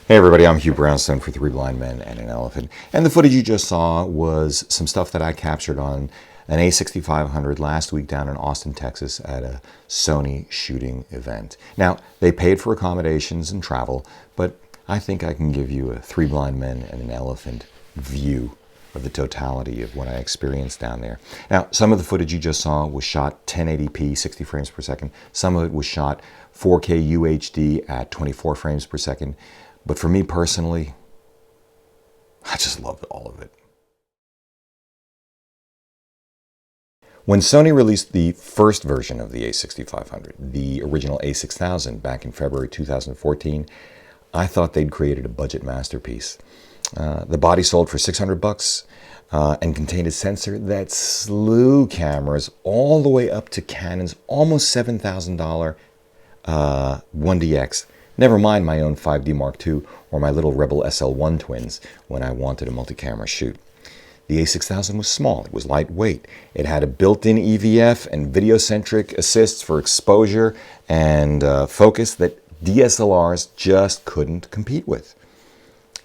Hey everybody, I'm Hugh Brownstone for Three Blind Men and an Elephant. And the footage you just saw was some stuff that I captured on an a6500 last week down in Austin, Texas at a Sony shooting event. Now, they paid for accommodations and travel, but I think I can give you a Three Blind Men and an Elephant view of the totality of what I experienced down there. Now, some of the footage you just saw was shot 1080p, 60 frames per second. Some of it was shot 4K UHD at 24 frames per second. But for me personally, I just loved all of it. When Sony released the first version of the a6500, the original a6000 back in February 2014, I thought they'd created a budget masterpiece. The body sold for $600 and contained a sensor that slew cameras all the way up to Canon's almost $7,000 1DX. Never mind my own 5D Mark II or my little Rebel SL1 twins when I wanted a multi-camera shoot. The a6000 was small, it was lightweight, it had a built-in EVF and video-centric assists for exposure and focus that DSLRs just couldn't compete with.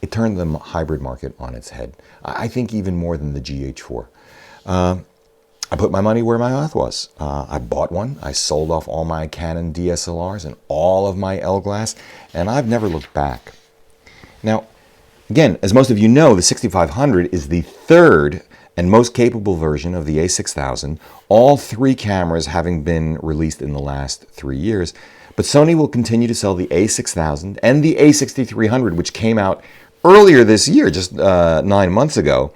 It turned the hybrid market on its head, I think even more than the GH4. I put my money where my mouth was. I bought one, I sold off all my Canon DSLRs and all of my L-glass, and I've never looked back. Now, again, as most of you know, the 6500 is the third and most capable version of the a6000, all three cameras having been released in the last 3 years. But Sony will continue to sell the a6000 and the a6300, which came out earlier this year, just 9 months ago,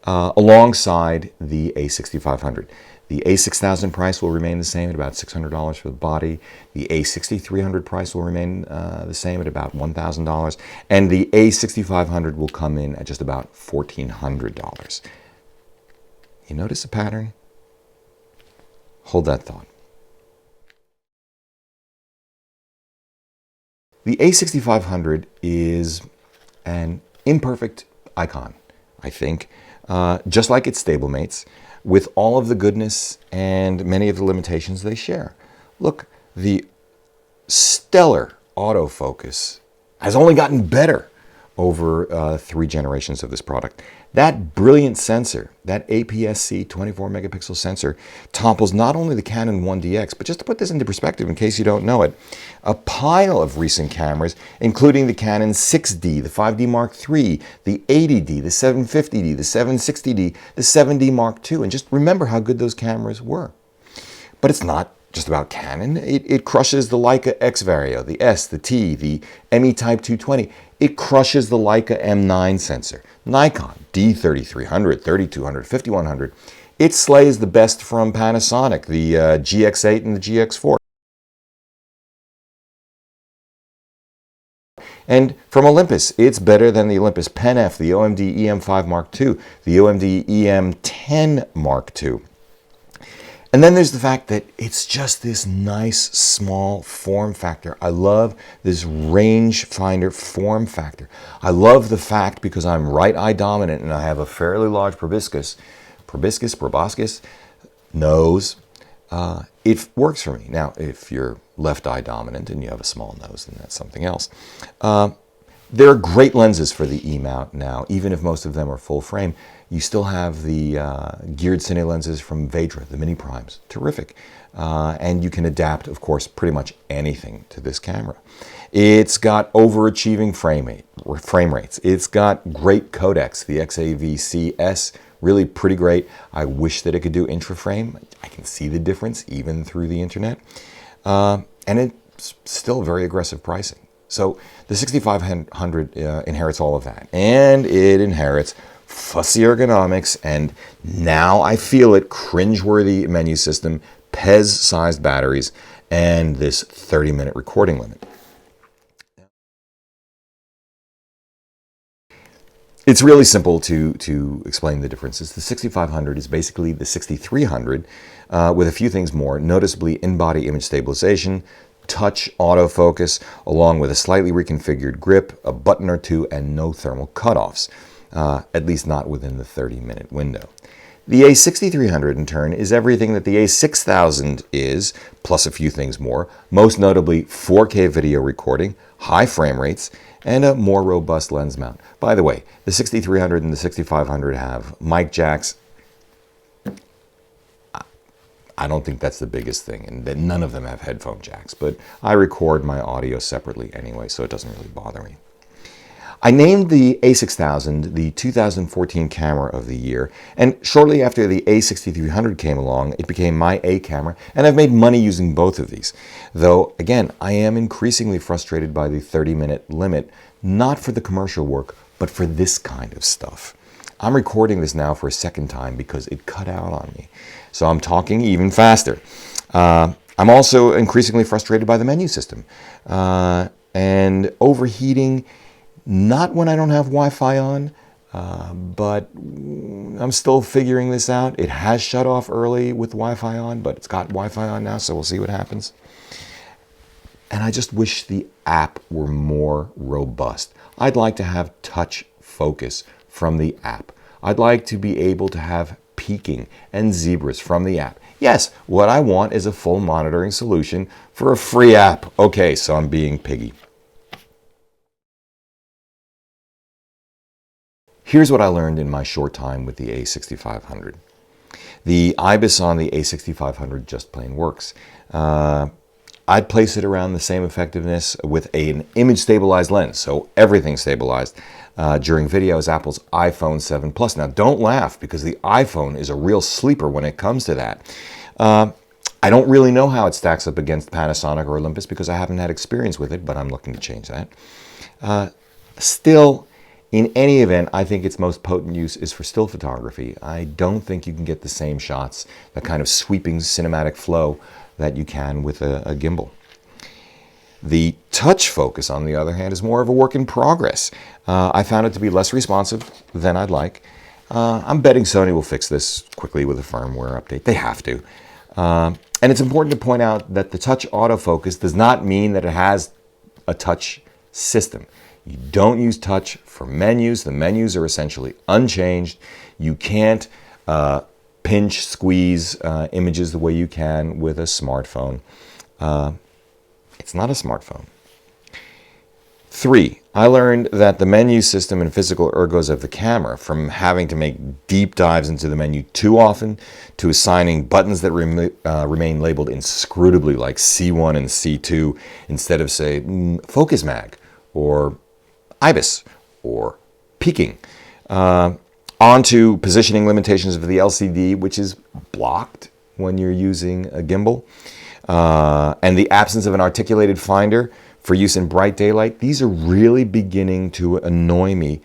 alongside the a6500. The a6000 price will remain the same at about $600 for the body. The a6300 price will remain the same at about $1,000. And the a6500 will come in at just about $1,400. You notice a pattern? Hold that thought. The a6500 is an imperfect icon, I think. Just like its stablemates, with all of the goodness and many of the limitations they share. Look, the stellar autofocus has only gotten better over 3 generations of this product. That brilliant sensor, that APS-C 24 megapixel sensor, topples not only the Canon 1DX, but just to put this into perspective in case you don't know it, a pile of recent cameras, including the Canon 6D, the 5D Mark III, the 80D, the 750D, the 760D, the 7D Mark II, and just remember how good those cameras were. But it's not just about Canon. It crushes the Leica X Vario, the S, the T, the ME Type 220. It crushes the Leica M9 sensor, Nikon D3300, 3200, 5100. It slays the best from Panasonic, the GX8 and the GX4. And from Olympus, it's better than the Olympus Pen F, the OMD EM5 Mark II, the OMD EM10 Mark II. And then there's the fact that it's just this nice, small form factor. I love this rangefinder form factor. I love the fact, because I'm right eye dominant and I have a fairly large proboscis nose, it works for me. Now, if you're left eye dominant and you have a small nose, then that's something else. There are great lenses for the E-mount now, even if most of them are full frame. You still have the geared cine lenses from Vedra, the mini primes. Terrific. And you can adapt, of course, pretty much anything to this camera. It's got overachieving frame rates. It's got great codecs, the XAVC-S, really pretty great. I wish that it could do intra-frame. I can see the difference even through the internet. And it's still very aggressive pricing. So the 6500 inherits all of that, and it inherits fussy ergonomics, and now I feel it, cringeworthy menu system, Pez-sized batteries, and this 30-minute recording limit. It's really simple to explain the differences. The 6500 is basically the 6300 with a few things more, noticeably in-body image stabilization, touch autofocus, along with a slightly reconfigured grip, a button or two, and no thermal cutoffs, at least not within the 30-minute window. The a6300 in turn is everything that the a6000 is, plus a few things more, most notably 4K video recording, high frame rates, and a more robust lens mount. By the way, the 6300 and the 6500 have mic jacks. I don't think that's the biggest thing, and that none of them have headphone jacks, but I record my audio separately anyway, so it doesn't really bother me. I named the a6000 the 2014 camera of the year, and shortly after the a6300 came along, it became my A camera, and I've made money using both of these. Though, again, I am increasingly frustrated by the 30-minute limit, not for the commercial work, but for this kind of stuff. I'm recording this now for a second time because it cut out on me, so I'm talking even faster. I'm also increasingly frustrated by the menu system and overheating. Not when I don't have Wi-Fi on, but I'm still figuring this out. It has shut off early with Wi-Fi on, but it's got Wi-Fi on now, so we'll see what happens. And I just wish the app were more robust. I'd like to have touch focus from the app. I'd like to be able to have peaking and zebras from the app. Yes, what I want is a full monitoring solution for a free app. Okay, so I'm being piggy. Here's what I learned in my short time with the a6500. The IBIS on the a6500 just plain works. I'd place it around the same effectiveness with an image stabilized lens, so everything's stabilized during video as Apple's iPhone 7 Plus. Now don't laugh, because the iPhone is a real sleeper when it comes to that. I don't really know how it stacks up against Panasonic or Olympus because I haven't had experience with it, but I'm looking to change that. Still, in any event, I think its most potent use is for still photography. I don't think you can get the same shots, that kind of sweeping cinematic flow that you can with a gimbal. The touch focus, on the other hand, is more of a work in progress. I found it to be less responsive than I'd like. I'm betting Sony will fix this quickly with a firmware update. They have to. And it's important to point out that the touch autofocus does not mean that it has a touch system. You don't use touch for menus. The menus are essentially unchanged. You can't pinch, squeeze images the way you can with a smartphone. It's not a smartphone. 3, I learned that the menu system and physical ergos of the camera, from having to make deep dives into the menu too often, to assigning buttons that remain labeled inscrutably like C1 and C2 instead of, say, Focus Mag or IBIS or peaking, onto positioning limitations of the LCD, which is blocked when you're using a gimbal, and the absence of an articulated finder for use in bright daylight. These are really beginning to annoy me,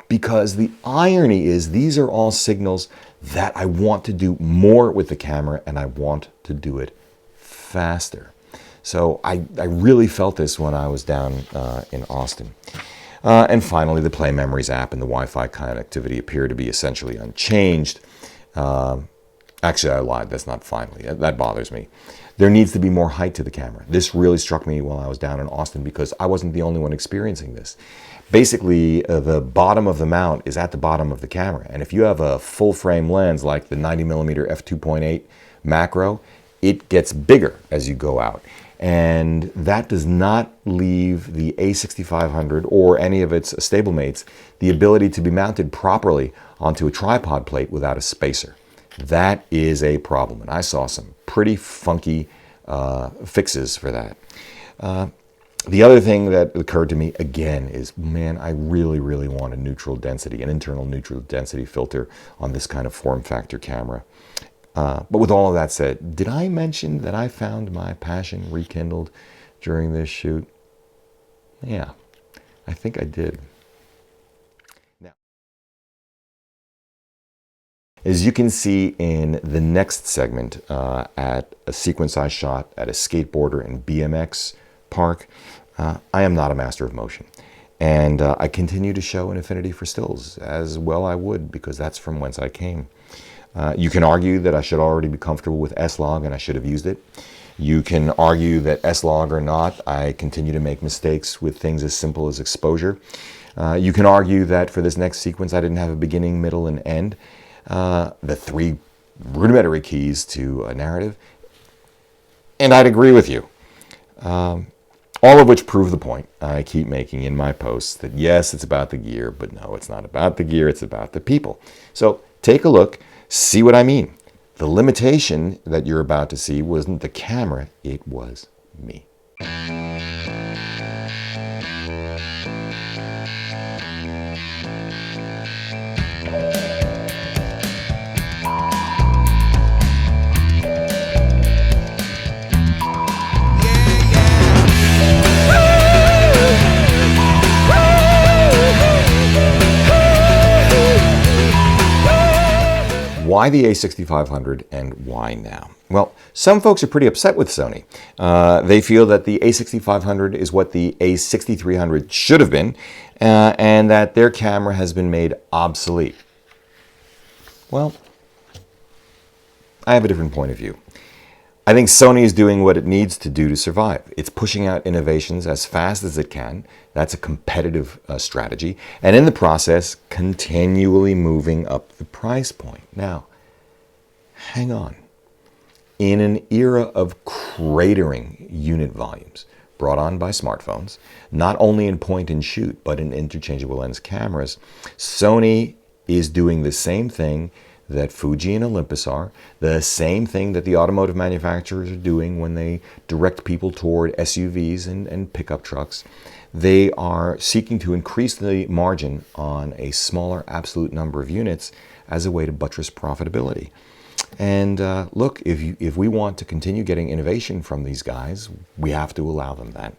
because the irony is these are all signals that I want to do more with the camera, and I want to do it faster. So I really felt this when I was down in Austin. And finally, the Play Memories app and the Wi-Fi connectivity appear to be essentially unchanged. Actually, I lied. That's not finally. That bothers me. There needs to be more height to the camera. This really struck me while I was down in Austin, because I wasn't the only one experiencing this. Basically, the bottom of the mount is at the bottom of the camera. And if you have a full-frame lens like the 90mm f2.8 macro, it gets bigger as you go out. And that does not leave the a6500 or any of its stablemates the ability to be mounted properly onto a tripod plate without a spacer. That is a problem, and I saw some pretty funky fixes for that. The other thing that occurred to me again is, man, I really, really want a neutral density, an internal neutral density filter on this kind of form factor camera. But with all of that said, did I mention that I found my passion rekindled during this shoot? Yeah, I think I did. Now, as you can see in the next segment, at a sequence I shot at a skateboarder and BMX park, I am not a master of motion. And I continue to show an affinity for stills, as well I would, because that's from whence I came. You can argue that I should already be comfortable with S-Log and I should have used it. You can argue that S-Log or not, I continue to make mistakes with things as simple as exposure. You can argue that for this next sequence I didn't have a beginning, middle, and end. the 3 rudimentary keys to a narrative. And I'd agree with you. All of which prove the point I keep making in my posts that yes, it's about the gear, but no, it's not about the gear, it's about the people. So take a look, see what I mean. The limitation that you're about to see wasn't the camera, it was me. Why the a6500 and why now? Well, some folks are pretty upset with Sony. They feel that the a6500 is what the a6300 should have been, and that their camera has been made obsolete. Well, I have a different point of view. I think Sony is doing what it needs to do to survive. It's pushing out innovations as fast as it can. That's a competitive strategy. And in the process, continually moving up the price point. Now, hang on. In an era of cratering unit volumes brought on by smartphones, not only in point and shoot, but in interchangeable lens cameras, Sony is doing the same thing that Fuji and Olympus are, the same thing that the automotive manufacturers are doing when they direct people toward SUVs and pickup trucks. They are seeking to increase the margin on a smaller absolute number of units as a way to buttress profitability. And look, if we want to continue getting innovation from these guys, we have to allow them that.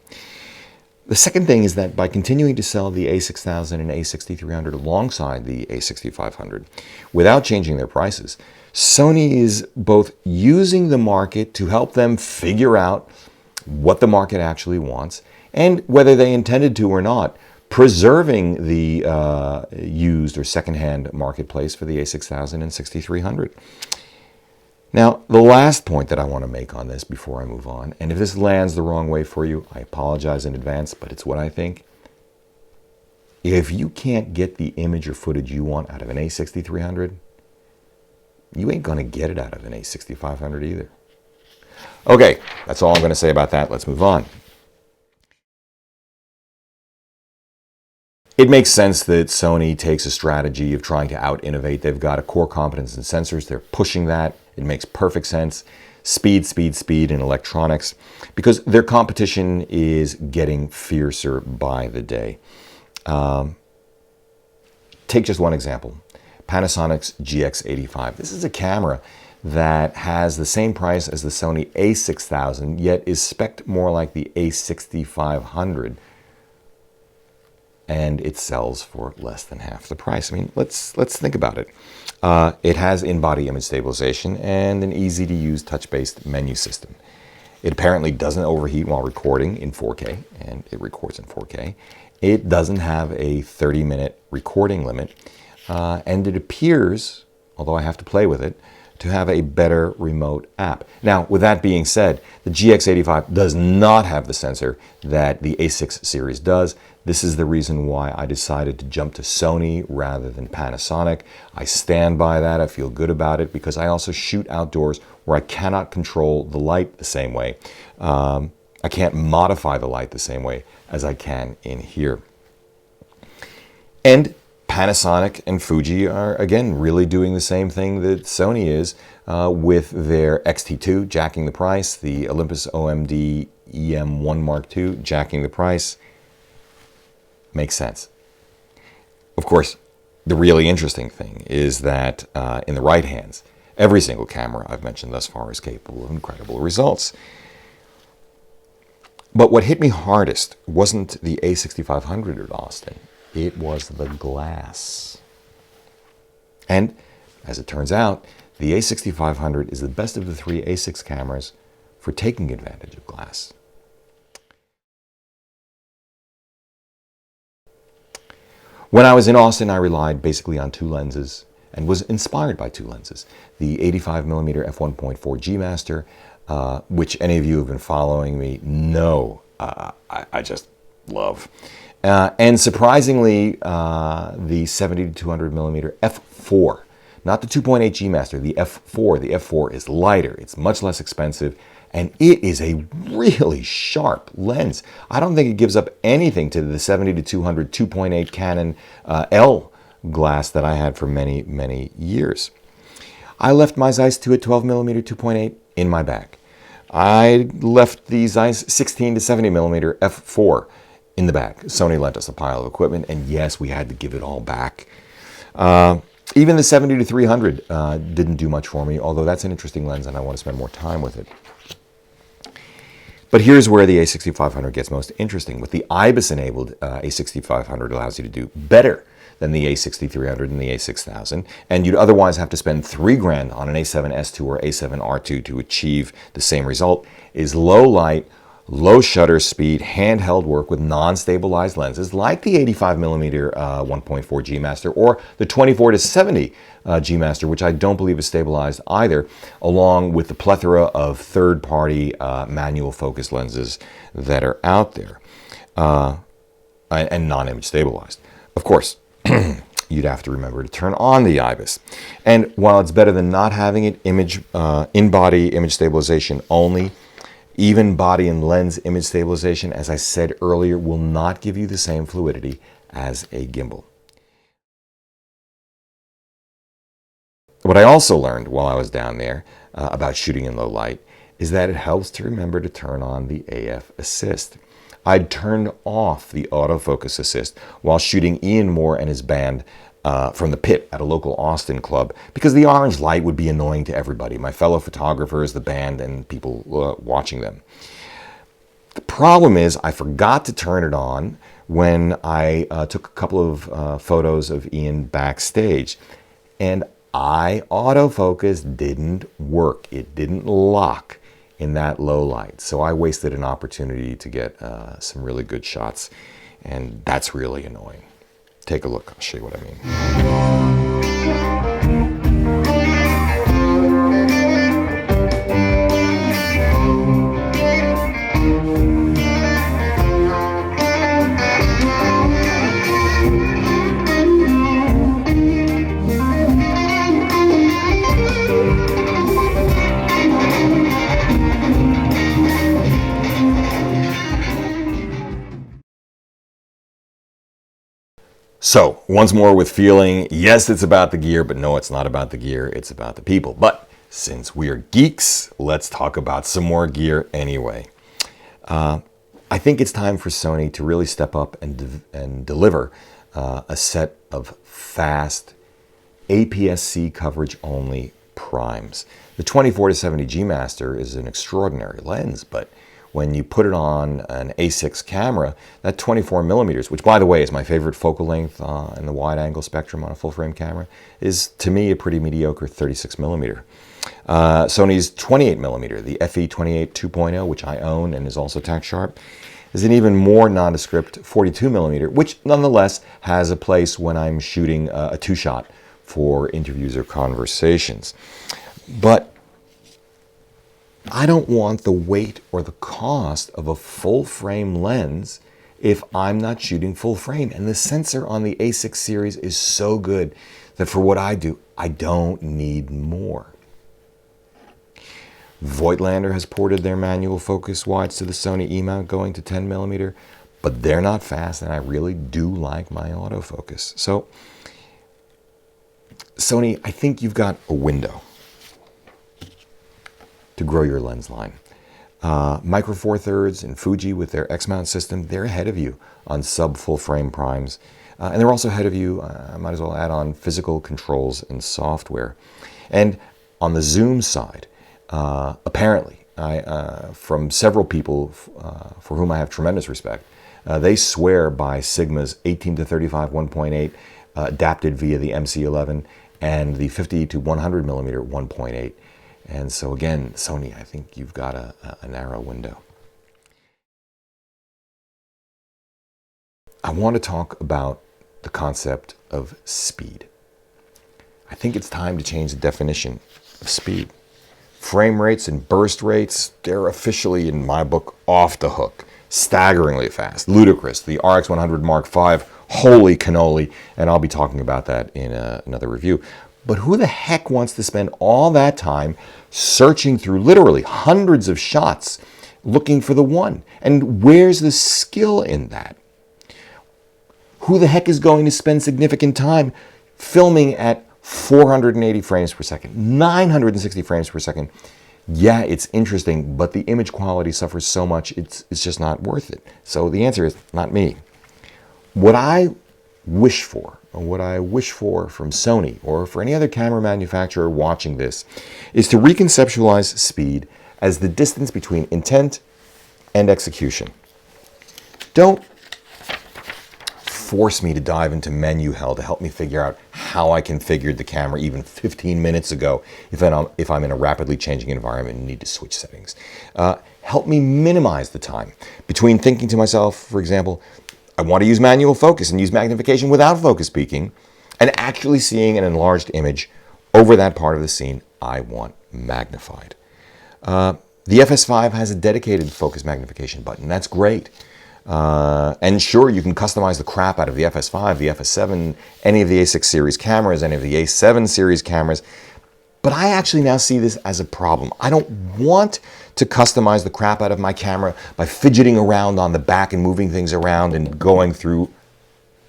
The second thing is that by continuing to sell the a6000 and a6300 alongside the a6500 without changing their prices, Sony is both using the market to help them figure out what the market actually wants and whether they intended to or not, preserving the used or secondhand marketplace for the a6000 and 6300. Now, the last point that I want to make on this before I move on, and if this lands the wrong way for you, I apologize in advance, but it's what I think. If you can't get the image or footage you want out of an a6300, you ain't going to get it out of an a6500 either. Okay, that's all I'm going to say about that. Let's move on. It makes sense that Sony takes a strategy of trying to out-innovate. They've got a core competence in sensors. They're pushing that. It makes perfect sense. Speed, speed, speed in electronics, because their competition is getting fiercer by the day. Take just one example. Panasonic's GX85. This is a camera that has the same price as the Sony a6000, yet is spec'd more like the a6500. And it sells for less than half the price. I mean, let's think about it. It has in-body image stabilization and an easy-to-use touch-based menu system. It apparently doesn't overheat while recording in 4K, and it records in 4K. It doesn't have a 30-minute recording limit, and it appears, although I have to play with it, to have a better remote app. Now, with that being said, the GX85 does not have the sensor that the A6 series does. This is the reason why I decided to jump to Sony rather than Panasonic. I stand by that. I feel good about it because I also shoot outdoors where I cannot control the light the same way. I can't modify the light the same way as I can in here. And Panasonic and Fuji are, again, really doing the same thing that Sony is with their X-T2 jacking the price, the Olympus OMD EM1 Mark II jacking the price. Makes sense. Of course, the really interesting thing is that in the right hands, every single camera I've mentioned thus far is capable of incredible results. But what hit me hardest wasn't the a6500 at Austin. It was the glass. And as it turns out, the a6500 is the best of the three A6 cameras for taking advantage of glass. When I was in Austin, I relied basically on two lenses and was inspired by two lenses. The 85mm f1.4 G Master, which any of you who have been following me know I just love. And surprisingly, the 70-200mm f4. not the 2.8 G Master, the F4. The F4 is lighter, it's much less expensive, and it is a really sharp lens. I don't think it gives up anything to the 70-200 2.8 Canon L glass that I had for many, many years. I left my Zeiss 2 at 12mm 2.8 in my bag. I left the Zeiss 16-70mm f4 in the bag. Sony lent us a pile of equipment, and yes, we had to give it all back. Even the 70-300 didn't do much for me, although that's an interesting lens and I want to spend more time with it. But here's where the a6500 gets most interesting. With the IBIS-enabled a6500 allows you to do better than the a6300 and the a6000, and you'd otherwise have to spend $3,000 on an a7S2 or a7R2 to achieve the same result, is low light, low shutter speed, handheld work with non-stabilized lenses like the 85mm 1.4 G Master or the 24-70 G Master, which I don't believe is stabilized either, along with the plethora of third-party manual focus lenses that are out there, and non-image stabilized. Of course, you'd have to remember to turn on the IBIS. And while it's better than not having it, in-body image stabilization only, even body and lens image stabilization, as I said earlier, will not give you the same fluidity as a gimbal. What I also learned while I was down there about shooting in low light is that it helps to remember to turn on the AF assist. I'd turned off the autofocus assist while shooting Ian Moore and his band from the pit at a local Austin club because the orange light would be annoying to everybody, my fellow photographers, the band, and people watching them. The problem is I forgot to turn it on when I took a couple of photos of Ian backstage, and autofocus didn't work. It didn't lock in that low light. So I wasted an opportunity to get some really good shots, and that's really annoying. Take a look, I'll show you what I mean. So, once more with feeling, yes, it's about the gear, but no, it's not about the gear, it's about the people. But since we are geeks, let's talk about some more gear anyway. I think it's time for Sony to really step up and deliver a set of fast APS-C coverage only primes. The 24-70 G Master is an extraordinary lens, but when you put it on an A6 camera, that 24 millimeters, which by the way is my favorite focal length in the wide angle spectrum on a full frame camera, is to me a pretty mediocre 36 millimeter. Sony's 28 millimeter, the FE28 2.0, which I own and is also tack sharp, is an even more nondescript 42 millimeter, which nonetheless has a place when I'm shooting a two-shot for interviews or conversations. But I don't want the weight or the cost of a full frame lens if I'm not shooting full frame. And the sensor on the A6 series is so good that for what I do, I don't need more. Voigtlander has ported their manual focus wides to the Sony E-mount going to 10 millimeter, but they're not fast and I really do like my autofocus. So Sony, I think you've got a window to grow your lens line. Micro Four Thirds and Fuji with their X-mount system, they're ahead of you on sub full frame primes. And they're also ahead of you, I might as well add on physical controls and software. And on the zoom side, apparently, from several people for whom I have tremendous respect, they swear by Sigma's 18-35 1.8 adapted via the MC11 and the 50-100 millimeter 1.8. And so again, Sony, I think you've got a narrow window. I want to talk about the concept of speed. I think it's time to change the definition of speed. Frame rates and burst rates, they're officially, in my book, off the hook. Staggeringly fast, ludicrous. The RX100 Mark V, holy cannoli, and I'll be talking about that in another review. But who the heck wants to spend all that time searching through literally hundreds of shots looking for the one? And where's the skill in that? Who the heck is going to spend significant time filming at 480 frames per second, 960 frames per second? Yeah, it's interesting, but the image quality suffers so much, it's just not worth it. So the answer is not me. What I wish for, or what I wish for from Sony or for any other camera manufacturer watching this, is to reconceptualize speed as the distance between intent and execution. Don't force me to dive into menu hell to help me figure out how I configured the camera even 15 minutes ago if I'm in a rapidly changing environment and need to switch settings. Help me minimize the time between thinking to myself, for example, I want to use manual focus and use magnification without focus peaking, and actually seeing an enlarged image over that part of the scene I want magnified. The FS5 has a dedicated focus magnification button. That's great. And sure, you can customize the crap out of the FS5, the FS7, any of the A6 series cameras, any of the A7 series cameras. But I actually now see this as a problem. I don't want to customize the crap out of my camera by fidgeting around on the back and moving things around and going through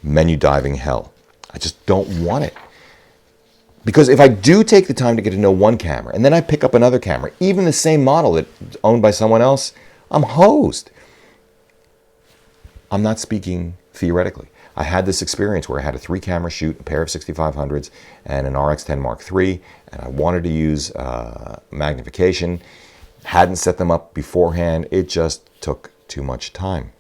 menu diving hell. I just don't want it. Because if I do take the time to get to know one camera and then I pick up another camera, even the same model that's owned by someone else, I'm hosed. I'm not speaking theoretically. I had this experience where I had a 3-camera shoot, a pair of 6500s and an RX10 Mark III, and I wanted to use magnification. Hadn't set them up beforehand. It just took too much time.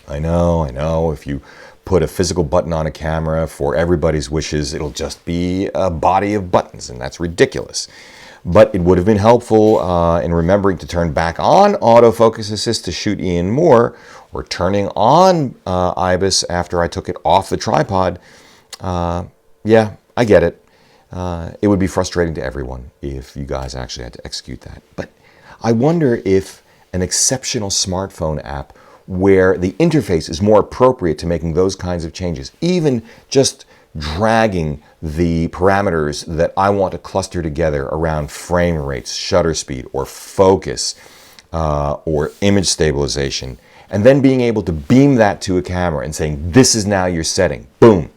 I know, if you put a physical button on a camera for everybody's wishes, it'll just be a body of buttons, and that's ridiculous. But it would have been helpful in remembering to turn back on autofocus assist to shoot in more, or turning on IBIS after I took it off the tripod. Yeah, I get it. It would be frustrating to everyone if you guys actually had to execute that. But I wonder if an exceptional smartphone app where the interface is more appropriate to making those kinds of changes, even just dragging the parameters that I want to cluster together around frame rates, shutter speed, or focus, or image stabilization, and then being able to beam that to a camera and saying, this is now your setting, boom.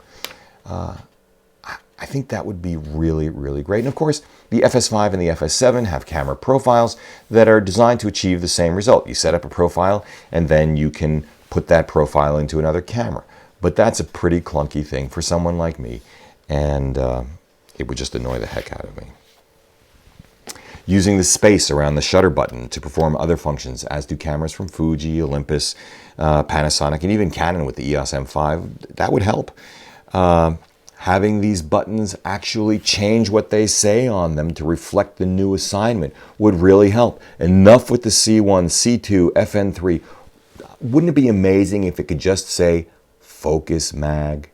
I think that would be really, really great. And of course, the FS5 and the FS7 have camera profiles that are designed to achieve the same result. You set up a profile, and then you can put that profile into another camera. But that's a pretty clunky thing for someone like me, and it would just annoy the heck out of me. Using the space around the shutter button to perform other functions, as do cameras from Fuji, Olympus, Panasonic, and even Canon with the EOS M5, that would help. Having these buttons actually change what they say on them to reflect the new assignment would really help. Enough with the C1, C2, FN3. Wouldn't it be amazing if it could just say Focus Mag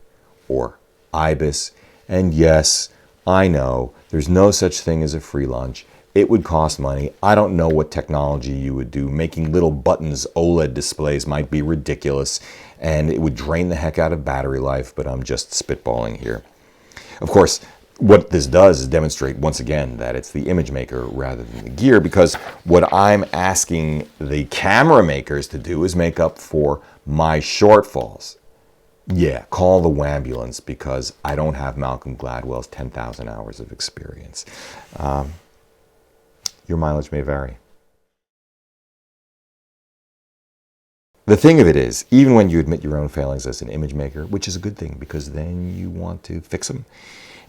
or IBIS? And yes, I know there's no such thing as a free lunch. It would cost money. I don't know what technology you would do. Making little buttons OLED displays might be ridiculous, and it would drain the heck out of battery life, but I'm just spitballing here. Of course, what this does is demonstrate once again that it's the image maker rather than the gear, because what I'm asking the camera makers to do is make up for my shortfalls. Yeah, call the wambulance, because I don't have Malcolm Gladwell's 10,000 hours of experience. Your mileage may vary. The thing of it is, even when you admit your own failings as an image maker, which is a good thing because then you want to fix them,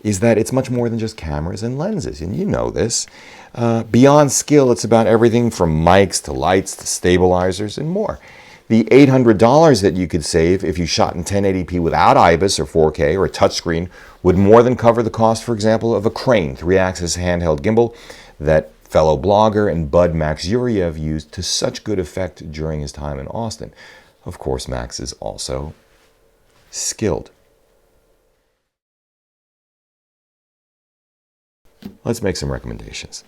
is that it's much more than just cameras and lenses, and you know this. Beyond skill, it's about everything from mics to lights to stabilizers and more. The $800 that you could save if you shot in 1080p without IBIS or 4K or a touchscreen would more than cover the cost, for example, of a Crane 3-axis handheld gimbal that fellow blogger and bud Max Yuriev used to such good effect during his time in Austin. Of course, Max is also skilled. Let's make some recommendations.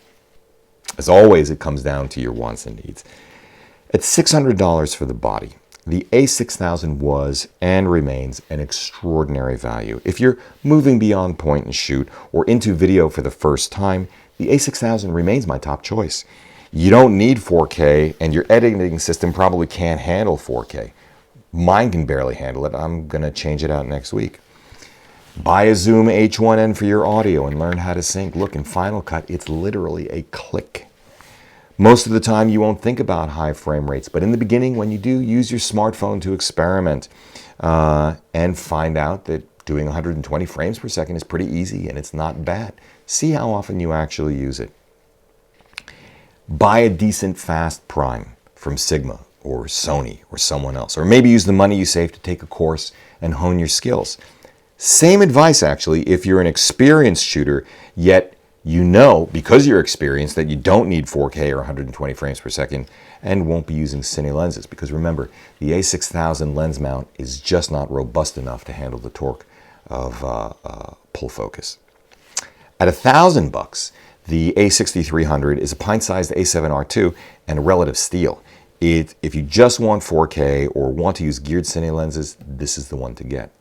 As always, it comes down to your wants and needs. At $600 for the body, The a6000 was and remains an extraordinary value. If you're moving beyond point and shoot or into video for the first time, the a6000 remains my top choice. You don't need 4K, and your editing system probably can't handle 4K. Mine can barely handle it. I'm going to change it out next week. Buy a Zoom H1N for your audio and learn how to sync. Look, in Final Cut, it's literally a click. Most of the time, you won't think about high frame rates, but in the beginning, when you do, use your smartphone to experiment and find out that doing 120 frames per second is pretty easy and it's not bad. See how often you actually use it. Buy a decent fast prime from Sigma or Sony or someone else, or maybe use the money you save to take a course and hone your skills. Same advice, actually, if you're an experienced shooter, yet you know, because you're experienced, that you don't need 4K or 120 frames per second and won't be using cine lenses. Because remember, the a6000 lens mount is just not robust enough to handle the torque of pull focus. At $1,000, the a6300 is a pint-sized a7R II and a relative steal. If you just want 4K or want to use geared cine lenses, this is the one to get.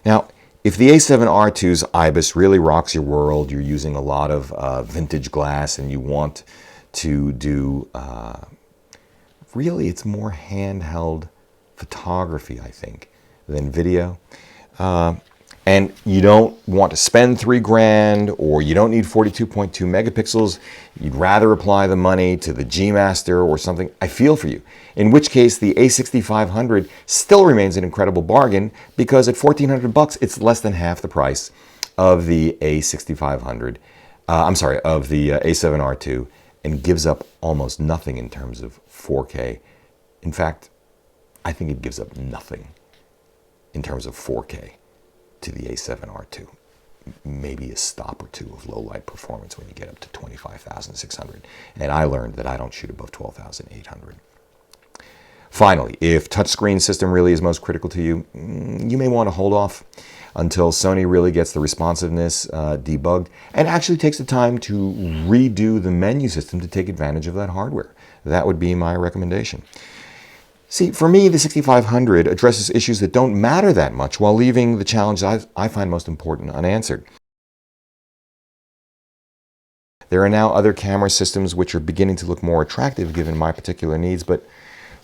Now, if the A7R2's IBIS really rocks your world, you're using a lot of vintage glass and you want to do, really it's more handheld photography, I think, than video. And you don't want to spend $3,000 or you don't need 42.2 megapixels, you'd rather apply the money to the G Master or something, I feel for you. In which case the a6500 still remains an incredible bargain because at $1,400 it's less than half the price of the a6500, of the a7R2, and gives up almost nothing in terms of 4K. In fact, I think it gives up nothing in terms of 4K to the a7R2. Maybe a stop or two of low light performance when you get up to 25,600. And I learned that I don't shoot above 12,800. Finally, if touchscreen system really is most critical to you, you may want to hold off until Sony really gets the responsiveness debugged and actually takes the time to redo the menu system to take advantage of that hardware. That would be my recommendation. See, for me, the 6500 addresses issues that don't matter that much while leaving the challenge I find most important unanswered. There are now other camera systems which are beginning to look more attractive given my particular needs, but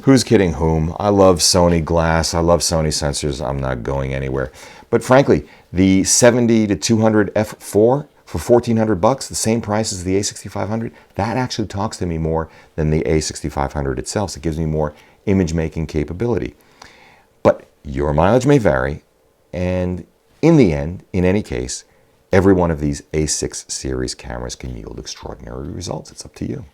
who's kidding whom? I love Sony glass, I love Sony sensors, I'm not going anywhere. But frankly, the 70 to 200 f4 for $1,400, the same price as the a6500, that actually talks to me more than the a6500 itself. So it gives me more image-making capability. But your mileage may vary, and in the end, in any case, every one of these A6 series cameras can yield extraordinary results. It's up to you.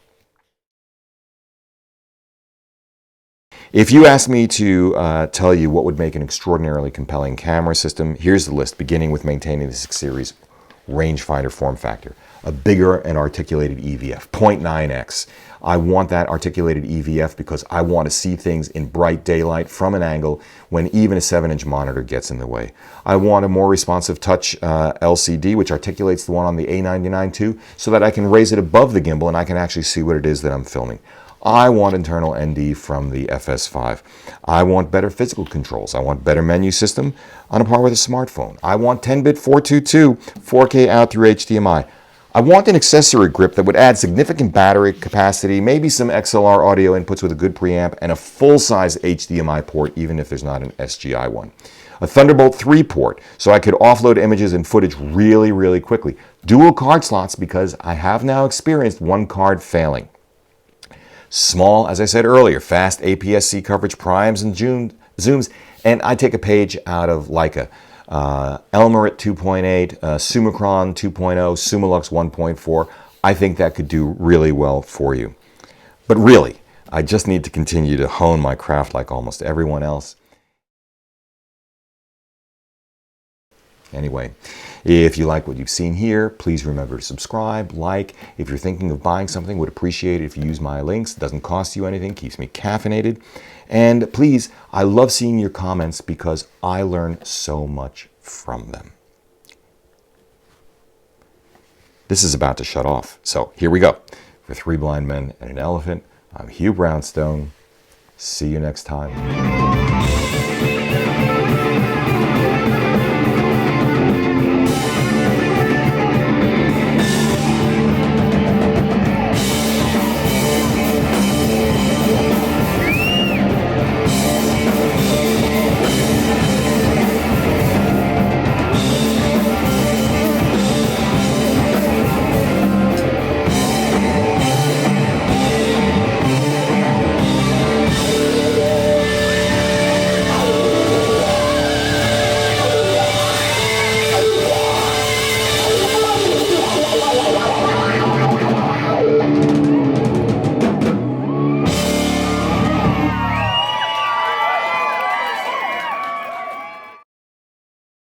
If you ask me to tell you what would make an extraordinarily compelling camera system, here's the list, beginning with maintaining the 6 series rangefinder form factor. A bigger and articulated EVF, 0.9x. I want that articulated EVF because I want to see things in bright daylight from an angle when even a 7-inch monitor gets in the way. I want a more responsive touch LCD, which articulates the one on the A99 too, so that I can raise it above the gimbal and I can actually see what it is that I'm filming. I want internal ND from the FS5. I want better physical controls. I want better menu system on a par with a smartphone. I want 10-bit 422, 4K out through HDMI. I want an accessory grip that would add significant battery capacity, maybe some XLR audio inputs with a good preamp, and a full-size HDMI port, even if there's not an SGI one. A Thunderbolt 3 port, so I could offload images and footage really, really quickly. Dual card slots, because I have now experienced one card failing. Small, as I said earlier, fast APS-C coverage primes and zooms, and I take a page out of Leica. Elmer at 2.8, Summicron 2.0, Summilux 1.4. I think that could do really well for you. But really, I just need to continue to hone my craft like almost everyone else. Anyway, if you like what you've seen here, please remember to subscribe, like. If you're thinking of buying something, would appreciate it if you use my links. It doesn't cost you anything, keeps me caffeinated. And please, I love seeing your comments because I learn so much from them. This is about to shut off, so here we go. For 3 Blind Men and an Elephant, I'm Hugh Brownstone, See you next time.